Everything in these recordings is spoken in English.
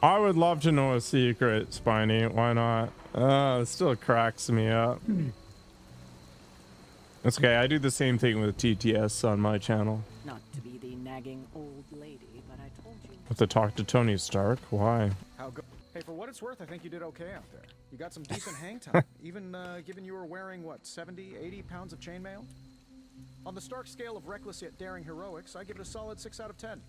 I would love to know a secret, Spiny. Why not? It still cracks me up. It's okay. I do the same thing with TTS on my channel. Not to be the nagging old lady, but I told you. Have to talk to Tony Stark. Why? Hey, for what it's worth, I think you did okay out there. You got some decent hang time, even given you were wearing, what, 70, 80 pounds of chainmail? On the Stark scale of reckless yet daring heroics, I give it a solid 6 out of 10.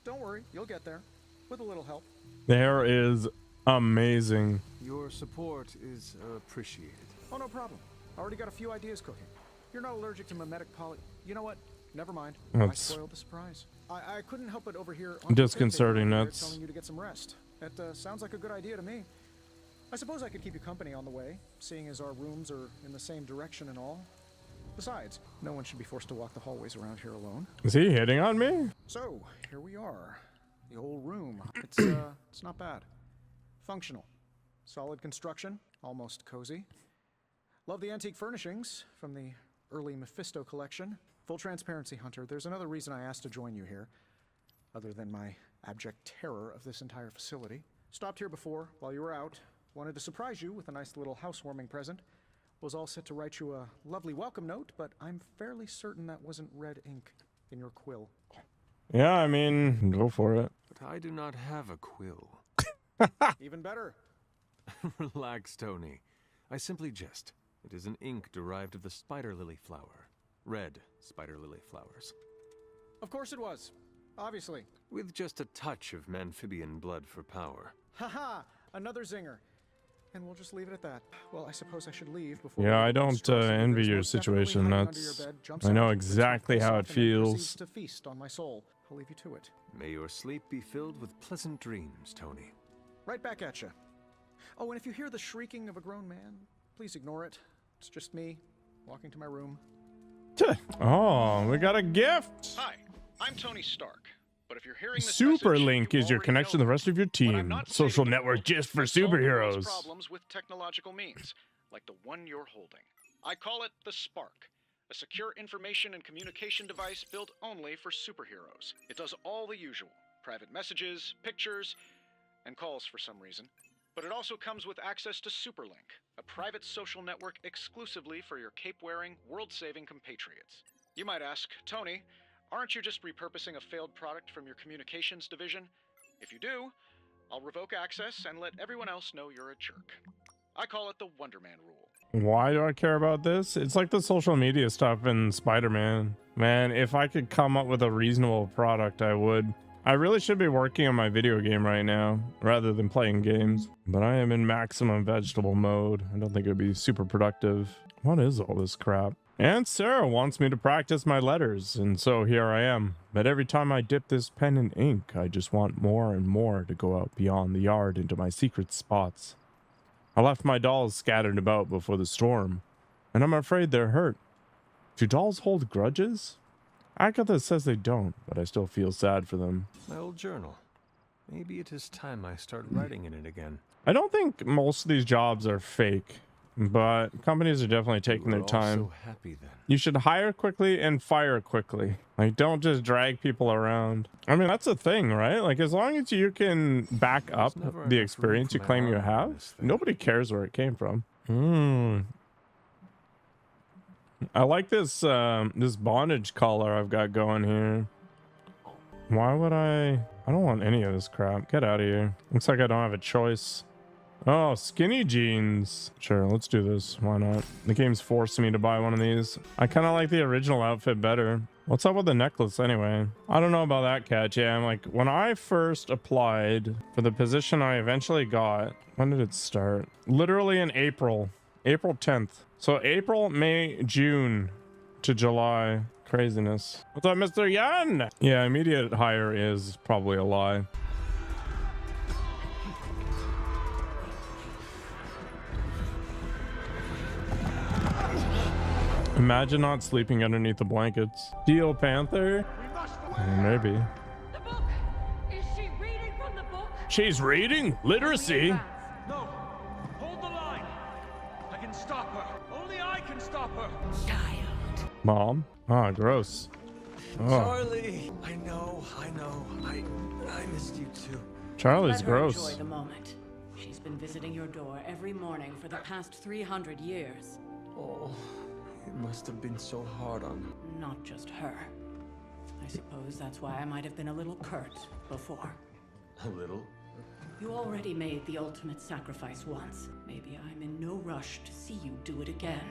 Don't worry, you'll get there, with a little help. There is amazing. Your support is appreciated. Oh, no problem. Already got a few ideas cooking. You're not allergic to mimetic poly... You know what? Never mind. I spoiled the surprise. I couldn't help but overhear... Disconcerting, that's... telling you to get some rest. That sounds like a good idea to me. I suppose I could keep you company on the way, seeing as our rooms are in the same direction and all. Besides, no one should be forced to walk the hallways around here alone. Is he hitting on me? So, here we are. The old room. It's not bad. Functional. Solid construction. Almost cozy. Love the antique furnishings from the early Mephisto collection. Full transparency, Hunter, there's another reason I asked to join you here, other than my abject terror of this entire facility. Stopped here before, while you were out. Wanted to surprise you with a nice little housewarming present. Was all set to write you a lovely welcome note, but I'm fairly certain that wasn't red ink in your quill. Yeah, I mean, go for it. But I do not have a quill. Even better. Relax, Tony. I simply jest. It is an ink derived of the spider lily flower. Red spider lily flowers. Of course it was. Obviously. With just a touch of amphibian blood for power. Haha! Another zinger. And we'll just leave it at that. Well, I suppose I should leave before... Yeah, I don't envy your situation. I know exactly how it feels. To feast on my soul. I'll leave you to it. May your sleep be filled with pleasant dreams, Tony. Right back at you. Oh, and if you hear the shrieking of a grown man, please ignore it. It's just me, walking to my room. Oh, we got a gift! Hi, I'm Tony Stark. But if you're hearing this Super message, Link you is your already connection to know the rest of your team. Social network just for superheroes. Problems with technological means, like the one you're holding. I call it the Spark, a secure information and communication device built only for superheroes. It does all the usual: private messages, pictures, and calls for some reason. But it also comes with access to Superlink, a private social network exclusively for your cape-wearing, world-saving compatriots. You might ask, Tony, aren't you just repurposing a failed product from your communications division? If you do, I'll revoke access and let everyone else know you're a jerk. I call it the Wonder Man rule. Why do I care about this? It's like the social media stuff in Spider-Man. Man, if I could come up with a reasonable product, I would. I really should be working on my video game right now rather than playing games, but I am in maximum vegetable mode. I don't think it would be super productive. What is all this crap? And Sarah wants me to practice my letters, and so here I am. But every time I dip this pen in ink, I just want more and more to go out beyond the yard into my secret spots. I left my dolls scattered about before the storm, and I'm afraid they're hurt. Do dolls hold grudges? Agatha says they don't, but I still feel sad for them. My old journal. Maybe it is time I start writing in it again. I don't think most of these jobs are fake, but companies are definitely taking their time. So happy then. You should hire quickly and fire quickly. Like, don't just drag people around. I mean, that's a thing, right? Like, as long as you can back up the experience you claim you have, nobody cares where it came from. I like this this bondage collar I've got going here. Why would I don't want any of this crap. Get out of here. Looks like I don't have a choice. Oh, skinny jeans. Sure, let's do this. Why not? The game's forcing me to buy one of these. I kind of like the original outfit better. What's up with the necklace anyway? I don't know about that, Cat. Yeah, I'm like, when I first applied for the position I eventually got, when did it start? Literally in April 10th. So April, May, June to July. Craziness. What's up, Mr. Yan? Yeah, immediate hire is probably a lie. Imagine not sleeping underneath the blankets. Steel Panther? Maybe. The book! Is she reading from the book? She's reading? Literacy? No! Hold the line! I can stop her! Only I can stop her! Child. Mom? Ah, gross. Oh. Charlie! I know. I missed you too. Charlie's Let her gross. enjoy the moment. She's been visiting your door every morning for the past 300 years. Oh, it must have been so hard on her. Not just her. I suppose that's why I might have been a little curt before. A little? You already made the ultimate sacrifice once. Maybe I'm in no rush to see you do it again.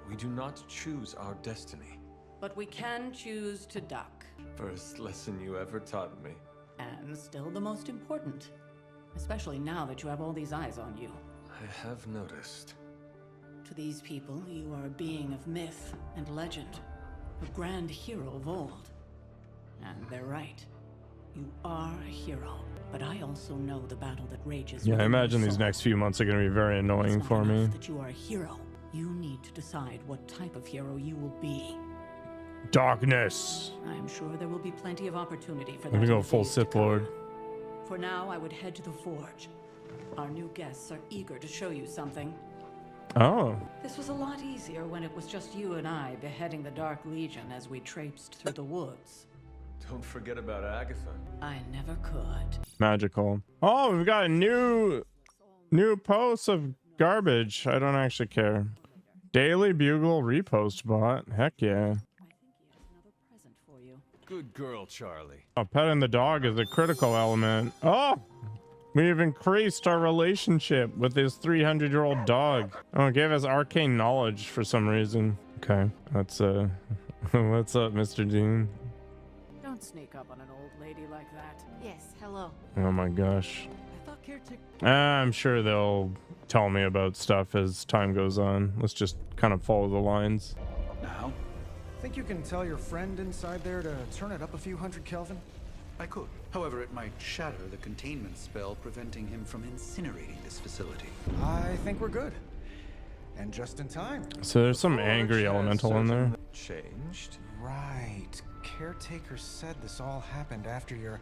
We do not choose our destiny. But we can choose to duck. First lesson you ever taught me. And still the most important. Especially now that you have all these eyes on you. I have noticed. To these people, you are a being of myth and legend. A grand hero of old. And they're right. You are a hero. But I also know the battle that rages. Yeah, I within your imagine these soul. next few months are going to be very annoying It's for not me. enough that you are a hero. You need to decide what type of hero you will be. Darkness. I am sure there will be plenty of opportunity for that. Let me in go the full days to Sith come. Lord. For now, I would head to the forge. Our new guests are eager to show you something. Oh. This was a lot easier when it was just you and I beheading the Dark Legion as we traipsed through the woods. Don't forget about Agatha. I never could. Magical. Oh, we've got a new post of garbage. I don't actually care. Daily Bugle repost bot. Heck yeah. I think he has another present for you. Good girl, Charlie. Oh, petting the dog is a critical element. Oh, we've increased our relationship with this 300-year-old dog. Oh, it gave us arcane knowledge for some reason. Okay, that's what's up, Mr. Dean? Don't sneak up on an old lady like that. Yes, hello. Oh my gosh. I thought caretaker. I'm sure they'll tell me about stuff as time goes on. Let's just kind of follow the lines. Now? Think you can tell your friend inside there to turn it up a few hundred Kelvin? I could. However, it might shatter the containment spell preventing him from incinerating this facility. I think we're good. And just in time. So there's some angry elemental in there. Changed. Right. Caretaker said this all happened after your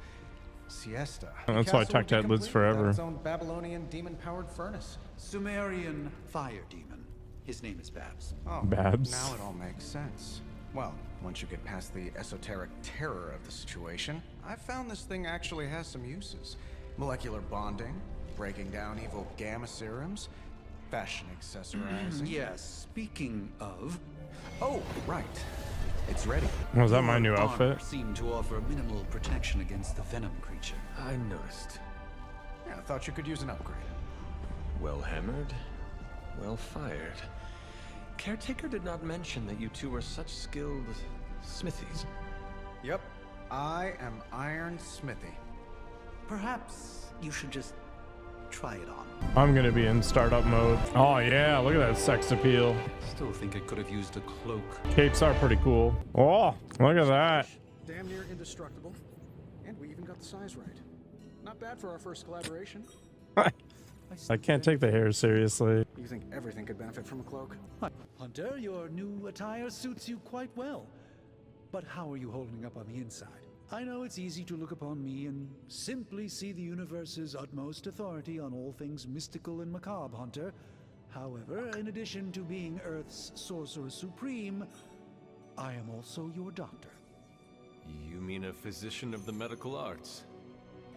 siesta. That's The why castle would be Tech Dad lives complete without forever. Its own Babylonian demon-powered furnace. Sumerian fire demon. His name is Babs. Oh, Babs. now it all makes sense. Well, once you get past the esoteric terror of the situation, I've found this thing actually has some uses. Molecular bonding, breaking down evil gamma serums, fashion accessorizing. Yes, speaking of... Oh, right. It's ready. Was that my your new armor outfit? seemed to offer minimal protection against the venom creature. I noticed. Yeah, I thought you could use an upgrade. Well hammered, well fired. Caretaker did not mention that you two were such skilled smithies. Yep. I am Iron Smithy. Perhaps you should just try it on. I'm gonna be in startup mode. Oh yeah, look at that sex appeal. Still think it could have used a cloak. Capes are pretty cool. Oh, look at that. Damn near indestructible. And we even got the size right. Not bad for our first collaboration. I can't take the hair seriously. You think everything could benefit from a cloak? Hunter, your new attire suits you quite well. But how are you holding up on the inside? I know it's easy to look upon me and simply see the universe's utmost authority on all things mystical and macabre, Hunter. However, in addition to being Earth's sorcerer supreme, I am also your doctor. You mean a physician of the medical arts?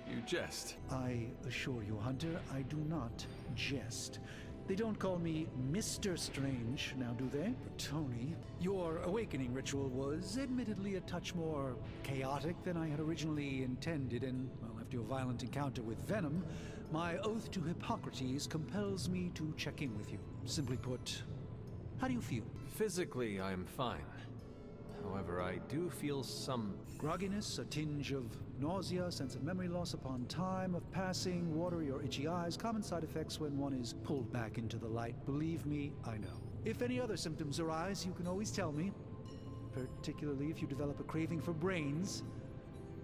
You jest. I assure you, Hunter, I do not jest. They don't call me Mr. Strange, now do they? But Tony, your awakening ritual was admittedly a touch more chaotic than I had originally intended, and, well, after your violent encounter with Venom, my oath to Hippocrates compels me to check in with you. Simply put, how do you feel? Physically, I am fine. However, I do feel some... Grogginess, a tinge of nausea, sense of memory loss upon time of passing, watery or itchy eyes, common side effects when one is pulled back into the light. Believe me, I know. If any other symptoms arise, you can always tell me. Particularly if you develop a craving for brains.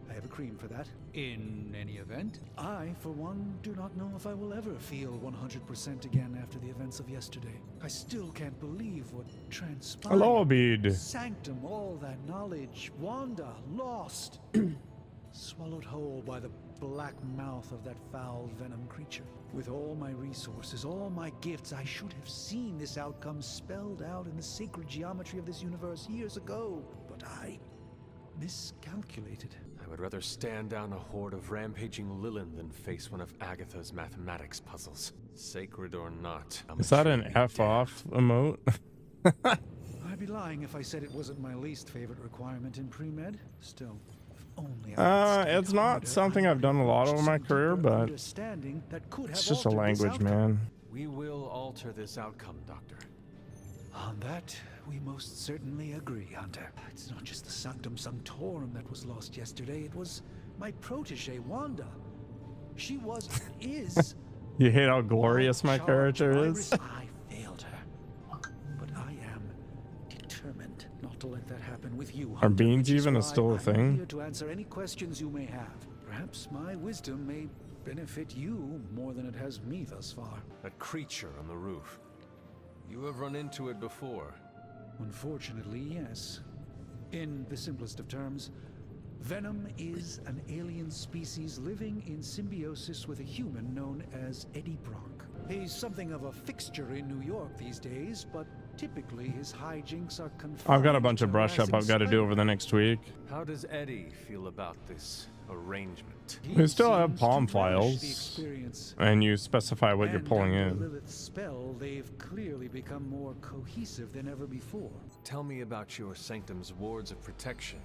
I have a cream for that. In any event, I, for one, do not know if I will ever feel 100% again after the events of yesterday. I still can't believe what transpired. Hello, Bede. Sanctum, all that knowledge. Wanda, lost. Swallowed whole by the black mouth of that foul venom creature. With all my resources, all my gifts, I should have seen this outcome spelled out in the sacred geometry of this universe years ago. But I miscalculated. I would rather stand down a horde of rampaging Lilin than face one of Agatha's mathematics puzzles. Sacred or not. Is that an F off emote? I'd be lying if I said it wasn't my least favorite requirement in pre-med. Still, if only I could It's not something I've done a lot over my career, but it's just a language, man. We will alter this outcome, Doctor. On that, we most certainly agree, Hunter. It's not just the Sanctum Sanctorum that was lost yesterday. It was my protege, Wanda. She was, is... You hate how glorious my character is? I failed her. But I am determined not to let that happen with you, Hunter. Are beans even still a I'm thing? here to answer any questions you may have. Perhaps my wisdom may benefit you more than it has me thus far. That creature on the roof. You have run into it before. Unfortunately, yes. In the simplest of terms, Venom is an alien species living in symbiosis with a human known as Eddie Brock. He's something of a fixture in New York these days, but typically his hijinks are confined. I've got a bunch of brush up I've got to do over the next week. How does Eddie feel about this arrangement? We still have palm files, and you specify what you're pulling in. Lilith's spell, they've clearly become more cohesive than ever before. Tell me about your Sanctum's wards of protection.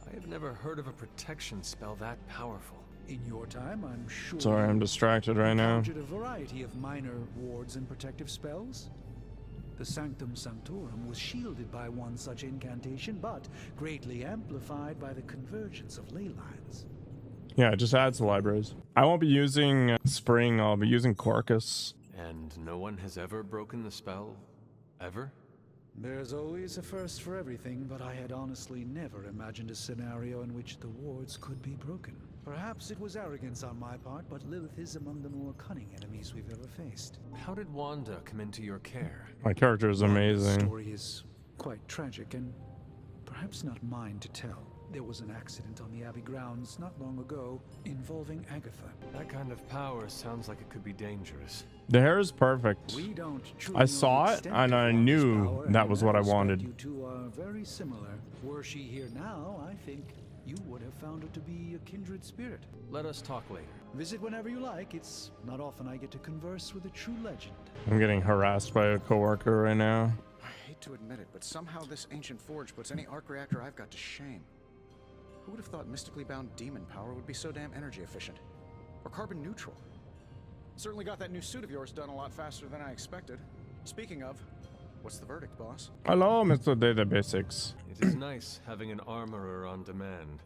I have never heard of a protection spell that powerful. In your time, I'm sure. Sorry, I'm distracted right now. Encountered a variety of minor wards and protective spells. The Sanctum Sanctorum was shielded by one such incantation, but greatly amplified by the convergence of ley lines. Yeah, it just adds to libraries. I won't be using Spring, I'll be using Corcus. And no one has ever broken the spell? Ever? There's always a first for everything, but I had honestly never imagined a scenario in which the wards could be broken. Perhaps it was arrogance on my part, but Lilith is among the more cunning enemies we've ever faced. How did Wanda come into your care? My character is amazing. The story is quite tragic and perhaps not mine to tell. There was an accident on the Abbey grounds not long ago involving Agatha. That kind of power sounds like it could be dangerous. The hair is perfect. We don't I saw it and I knew that was what I wanted. You two are very similar. Were she here now, I think you would have found her to be a kindred spirit. Let us talk later. Visit whenever you like. It's not often I get to converse with a true legend. I'm getting harassed by a coworker right now. I hate to admit it, but somehow this ancient forge puts any arc reactor I've got to shame. Who would have thought mystically bound demon power would be so damn energy efficient? Or carbon neutral? Certainly got that new suit of yours done a lot faster than I expected. Speaking of, what's the verdict, boss? Hello, Mr. Data Basics. It is nice having an armorer on demand.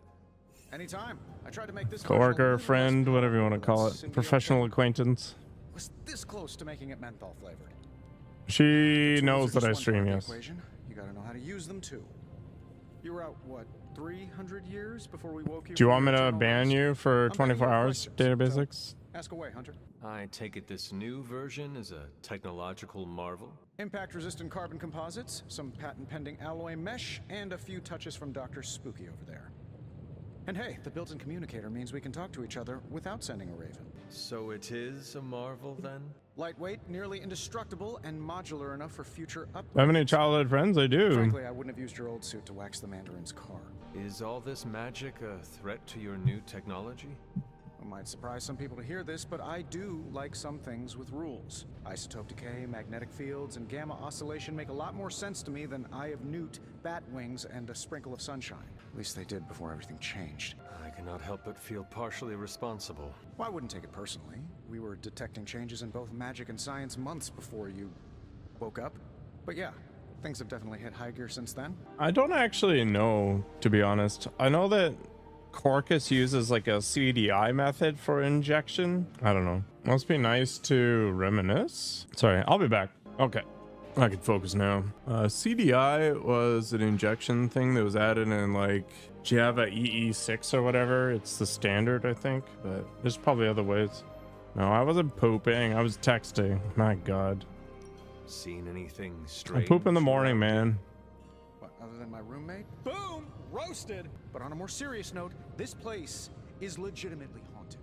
Anytime. I tried to make this Coworker, friend, whatever you want to call it. Professional acquaintance. Was this close to making it menthol flavored. She knows that I stream, yes. You gotta know how to use them too. You were out, what, 300 years before we woke you? Do you want me to ban you for 24 hours, Data Basics? Ask away, Hunter. I take it this new version is a technological marvel? Impact-resistant carbon composites, some patent-pending alloy mesh, and a few touches from Dr. Spooky over there. And hey, the built-in communicator means we can talk to each other without sending a raven. So it is a marvel, then? Lightweight, nearly indestructible, and modular enough for future upgrades. Have any childhood friends? I do. Frankly, I wouldn't have used your old suit to wax the Mandarin's car. Is all this magic a threat to your new technology? It might surprise some people to hear this, but I do like some things with rules. Isotope decay, magnetic fields, and gamma oscillation make a lot more sense to me than Eye of Newt, bat wings, and a sprinkle of sunshine. At least they did before everything changed. I cannot help but feel partially responsible. Well, I wouldn't take it personally. We were detecting changes in both magic and science months before you woke up. But yeah, things have definitely hit high gear since then. I don't actually know, to be honest. I know that Corcus uses like a CDI method for injection. I don't know. Must be nice to reminisce. Sorry, I'll be back. Okay. I can focus now. CDI was an injection thing that was added in like Java EE6 or whatever. It's the standard, I think, but there's probably other ways. No, I wasn't pooping. I was texting. My God. Seen anything strange? I poop in the morning, man. What, other than my roommate? Boom! Roasted! But on a more serious note, this place is legitimately haunted.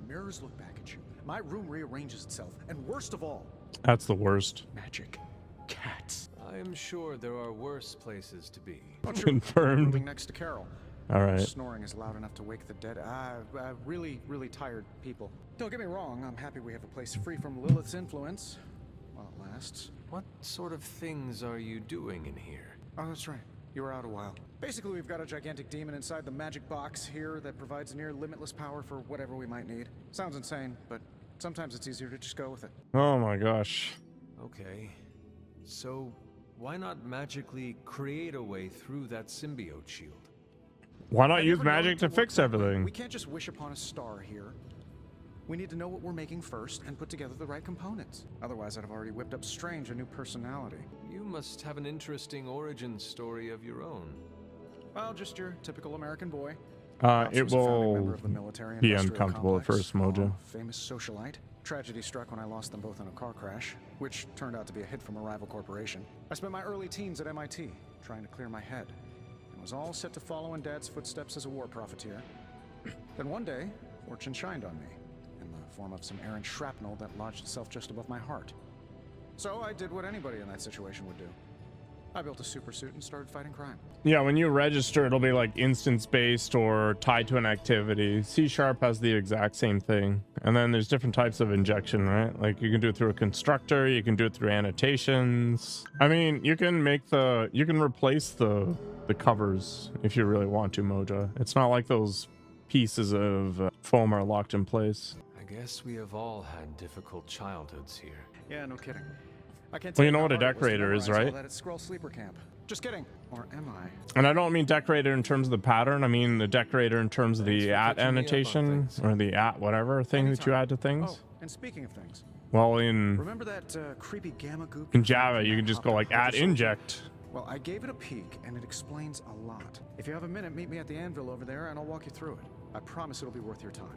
Mirrors look back at you. My room rearranges itself. And worst of all... That's the worst. Magic. Cats. I am sure there are worse places to be. Confirmed. Moving next to Carol. All right. Snoring is loud enough to wake the dead. Really, really tired people. Don't get me wrong, I'm happy we have a place free from Lilith's influence. While it lasts. What sort of things are you doing in here? Oh, that's right. You were out a while. Basically, we've got a gigantic demon inside the magic box here that provides near limitless power for whatever we might need. Sounds insane, but sometimes it's easier to just go with it. Oh my gosh. Okay. So, why not magically create a way through that symbiote shield? Why not I use never know magic it to can fix work that way. everything? We can't just wish upon a star here. We need to know what we're making first and put together the right components. Otherwise, I'd have already whipped up Strange a new personality. You must have an interesting origin story of your own. Well, just your typical American boy. It Pops was a founding member will of the military be industrial uncomfortable at complex. first, Mojo. Famous socialite. Tragedy struck when I lost them both in a car crash, which turned out to be a hit from a rival corporation. I spent my early teens at MIT, trying to clear my head, and was all set to follow in Dad's footsteps as a war profiteer. Then one day, fortune shined on me, in the form of some errant shrapnel that lodged itself just above my heart. So I did what anybody in that situation would do. I built a super suit and started fighting crime. Yeah, when you register, it'll be like instance-based or tied to an activity. C# has the exact same thing. And then there's different types of injection, right? Like you can do it through a constructor, you can do it through annotations. I mean, you can replace the covers if you really want to, Mojo. It's not like those pieces of foam are locked in place. I guess we have all had difficult childhoods here. Yeah, no kidding. I can't Well, tell you know how what a hard it was to decorator is, memorize all right? that at Skrull Sleeper Camp. Just kidding. Or am I? And I don't mean decorator in terms of the pattern. I mean the decorator in terms of the at annotation or the at whatever thing that you add to things. Oh, and speaking of things, Well, in remember that creepy gamma goop? in Java, you can just go like at inject. Well, I gave it a peek, and it explains a lot. If you have a minute, meet me at the anvil over there, and I'll walk you through it. I promise it'll be worth your time.